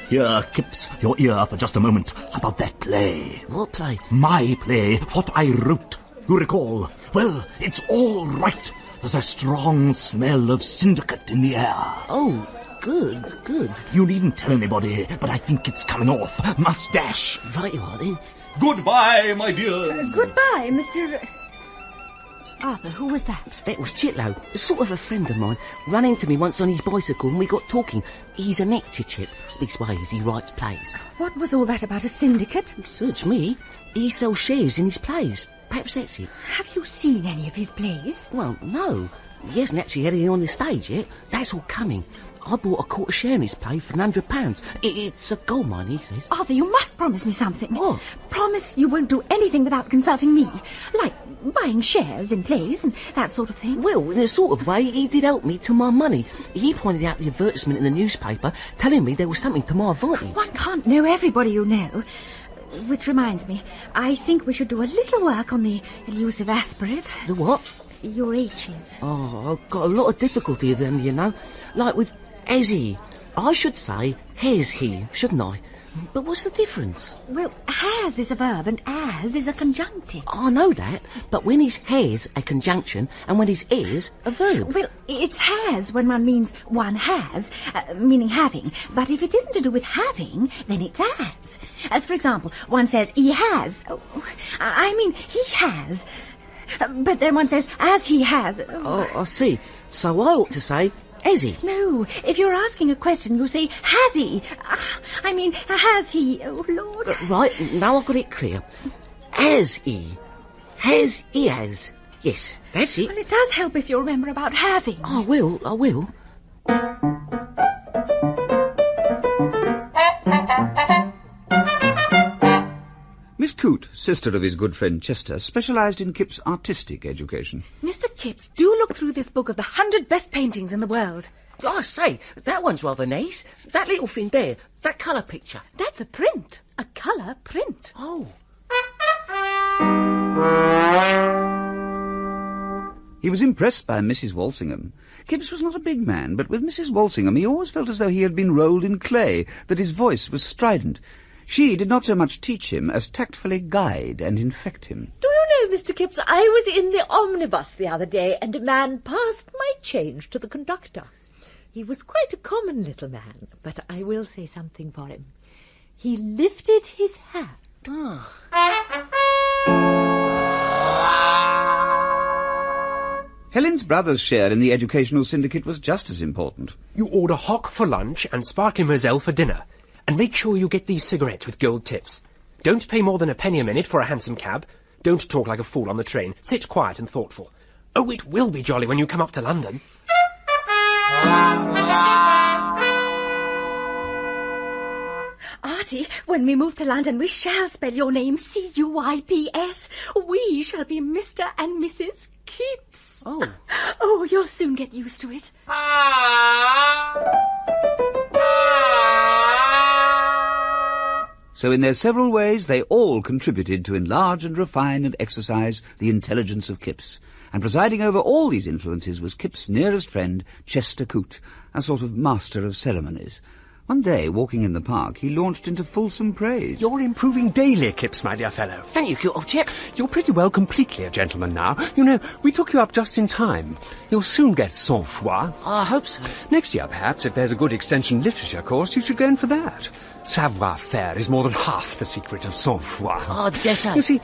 Here, Kipps, your ear for just a moment. About that play. What play? My play, what I wrote. You recall? Well, it's all right. There's a strong smell of syndicate in the air. Oh, good, good. You needn't tell anybody, but I think it's coming off. Must dash. Right you are, then. Goodbye, my dears. Goodbye, Mr... Arthur, who was that? That was Chitterlow, sort of a friend of mine. Ran into me once on his bicycle and we got talking. He's an actor chip. Leastways, he writes plays. What was all that about a syndicate? Search me. He sells shares in his plays. Perhaps that's it. Have you seen any of his plays? Well, no. He hasn't actually had anything on the stage yet. That's all coming. I bought a quarter share in his play for £100. It's a gold mine, he says. Arthur, you must promise me something. What? Promise you won't do anything without consulting me. Like buying shares in plays and that sort of thing. Well, in a sort of way, he did help me to my money. He pointed out the advertisement in the newspaper, telling me there was something to my advantage. One can't know everybody you know. Which reminds me, I think we should do a little work on the elusive aspirate. The what? Your H's. Oh, I've got a lot of difficulty with them, you know. Like with has he. I should say has he, shouldn't I? But what's the difference? Well, has is a verb and as is a conjunctive. I know that, but when is has a conjunction and when is a verb? Well, it's has when one means one has, meaning having. But if it isn't to do with having, then it's as. As, for example, one says he has. Oh, I mean, he has. But then one says as he has. Oh, I see. So I ought to say has he? No, if you're asking a question, you say, has he? I mean, has he? Oh, Lord. Right, now I've got it clear. Has he? Has he has? Yes, that's it. Well, it does help if you remember about having. I will. Miss Coote, sister of his good friend Chester, specialised in Kipps' artistic education. Mr. Kipps, do look through this book of the 100 best paintings in the world. I say, that one's rather nice. That little thing there, that colour picture. That's a print. A colour print. Oh. He was impressed by Mrs. Walshingham. Kipps was not a big man, but with Mrs. Walshingham he always felt as though he had been rolled in clay, that his voice was strident. She did not so much teach him as tactfully guide and infect him. Do you know, Mr. Kipps, I was in the omnibus the other day and a man passed my change to the conductor. He was quite a common little man, but I will say something for him. He lifted his hat. Ah. Helen's brother's share in the educational syndicate was just as important. You order hock for lunch and sparkling roselle for dinner. And make sure you get these cigarettes with gold tips. Don't pay more than a penny a minute for a hansom cab. Don't talk like a fool on the train. Sit quiet and thoughtful. Oh, it will be jolly when you come up to London. Artie, when we move to London, we shall spell your name C-U-I-P-S. We shall be Mr. and Mrs. Kipps. Oh. Oh, you'll soon get used to it. So in their several ways, they all contributed to enlarge and refine and exercise the intelligence of Kipps. And presiding over all these influences was Kipps' nearest friend, Chester Coote, a sort of master of ceremonies. One day, walking in the park, he launched into fulsome praise. You're improving daily, Kipps, my dear fellow. Thank you, cute old chap. You're pretty well completely a gentleman now. You know, we took you up just in time. You'll soon get sang-froid. I hope so. Next year, perhaps, if there's a good extension literature course, you should go in for that. Savoir-faire is more than half the secret of sang-froid. Oh, dessert. You see,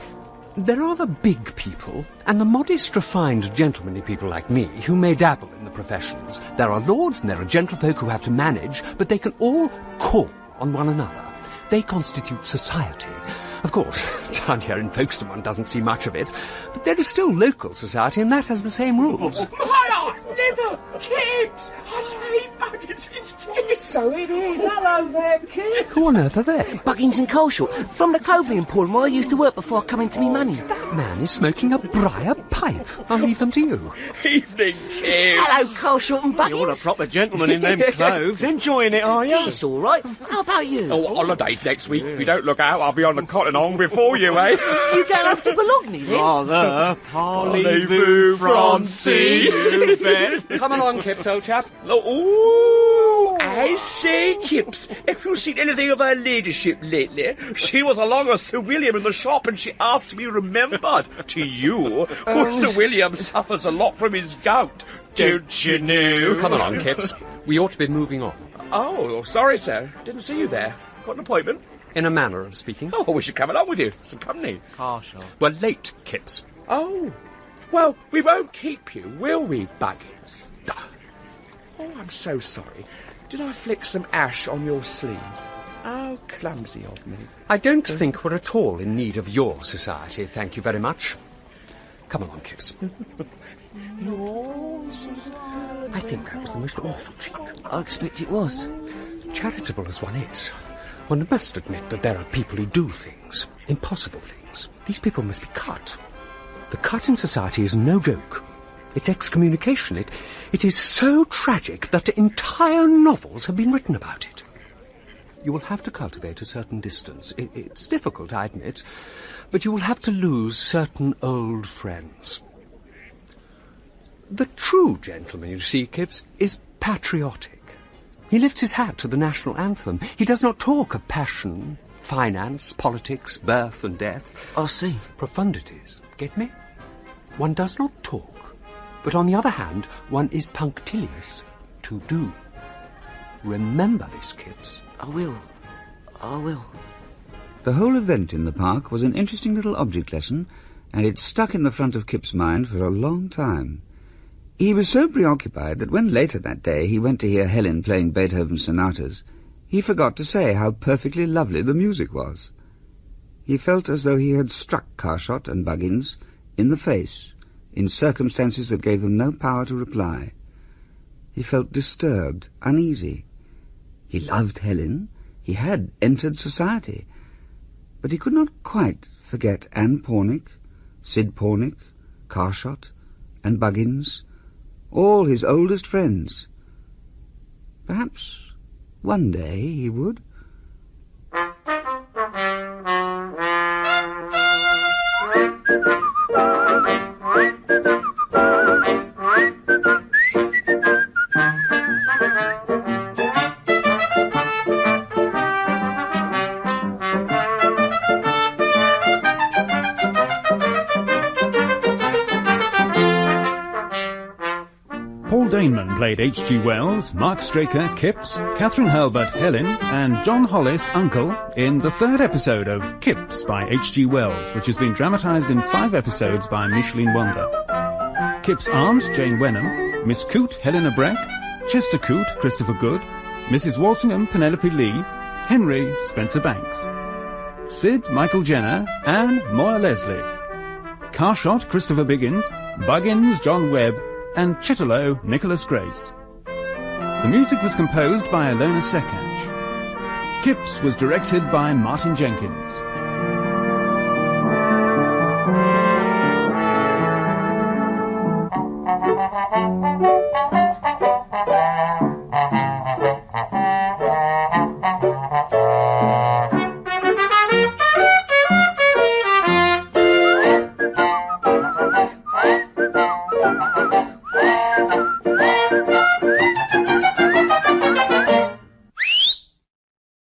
there are the big people, and the modest, refined, gentlemanly people like me, who may dabble in the professions. There are lords and there are gentlefolk who have to manage, but they can all call on one another. They constitute society. Of course, down here in Folkestone one doesn't see much of it, but there is still local society, and that has the same rules. Hiya! Liver! Kipps! I say, Buggins, it's Kipps! So it is. Hello there, Kipps. Who on earth are they? Buggins and Coleshaw, from the clothing emporium where I used to work before I come into me money. That man is smoking a briar pipe. I'll leave them to you. Evening, Kipps. Hello, Coleshaw and Buggins. You're a proper gentleman in them clothes. Enjoying it, are you? Yes, all right. How about you? Oh, holidays next week. If you don't look out, I'll be on the cotton on before you, eh? You going up to Bologna, then? Rather. Parlez-vous, Francie? You bet. Come along, Kipps, old chap. Oh, I say, Kipps, have you seen anything of her ladyship lately? She was along with Sir William in the shop and she asked to be remembered. To you, Sir William suffers a lot from his gout. Don't you know? Come along, Kipps. We ought to be moving on. Oh, sorry, sir. Didn't see you there. Got an appointment? In a manner of speaking. Oh, we should come along with you. Some company. Partial. We're late, Kipps. Oh, well, we won't keep you, will we, Buggins? Oh, I'm so sorry. Did I flick some ash on your sleeve? How clumsy of me. I don't think we're at all in need of your society, thank you very much. Come along, Kipps. I think that was the most awful cheek. I expect it was. Charitable as one is, one must admit that there are people who do things, impossible things. These people must be cut. The cut in society is no joke. It's excommunication. It is so tragic that entire novels have been written about it. You will have to cultivate a certain distance. It's difficult, I admit, but you will have to lose certain old friends. The true gentleman, you see, Kipps, is patriotic. He lifts his hat to the national anthem. He does not talk of passion, finance, politics, birth and death. I see. Profundities. Get me? One does not talk, but on the other hand, one is punctilious to do. Remember this, Kipps. I will. The whole event in the park was an interesting little object lesson, and it stuck in the front of Kipps' mind for a long time. He was so preoccupied that when later that day he went to hear Helen playing Beethoven's sonatas, he forgot to say how perfectly lovely the music was. He felt as though he had struck Carshot and Buggins in the face, in circumstances that gave them no power to reply. He felt disturbed, uneasy. He loved Helen. He had entered society. But he could not quite forget Anne Pornick, Sid Pornick, Carshot, and Buggins, all his oldest friends. Perhaps one day he would. Daneman played H.G. Wells, Mark Straker, Kipps, Kathryn Hurlbutt, Helen, and John Hollis, Uncle, in the third episode of Kipps by H.G. Wells, which has been dramatised in 5 episodes by Micheline Wander. Kipps' aunt, Jane Wenham, Miss Coote, Helena Breck, Chester Coote, Christopher Good, Mrs. Walshingham, Penelope Lee, Henry, Spencer Banks, Sid, Michael Jenner, Anne, Moira Leslie, Carshot, Christopher Biggins, Buggins, John Webb, and Chitterlow, Nickolas Grace. The music was composed by Ilona Sekach. Kipps was directed by Martin Jenkins.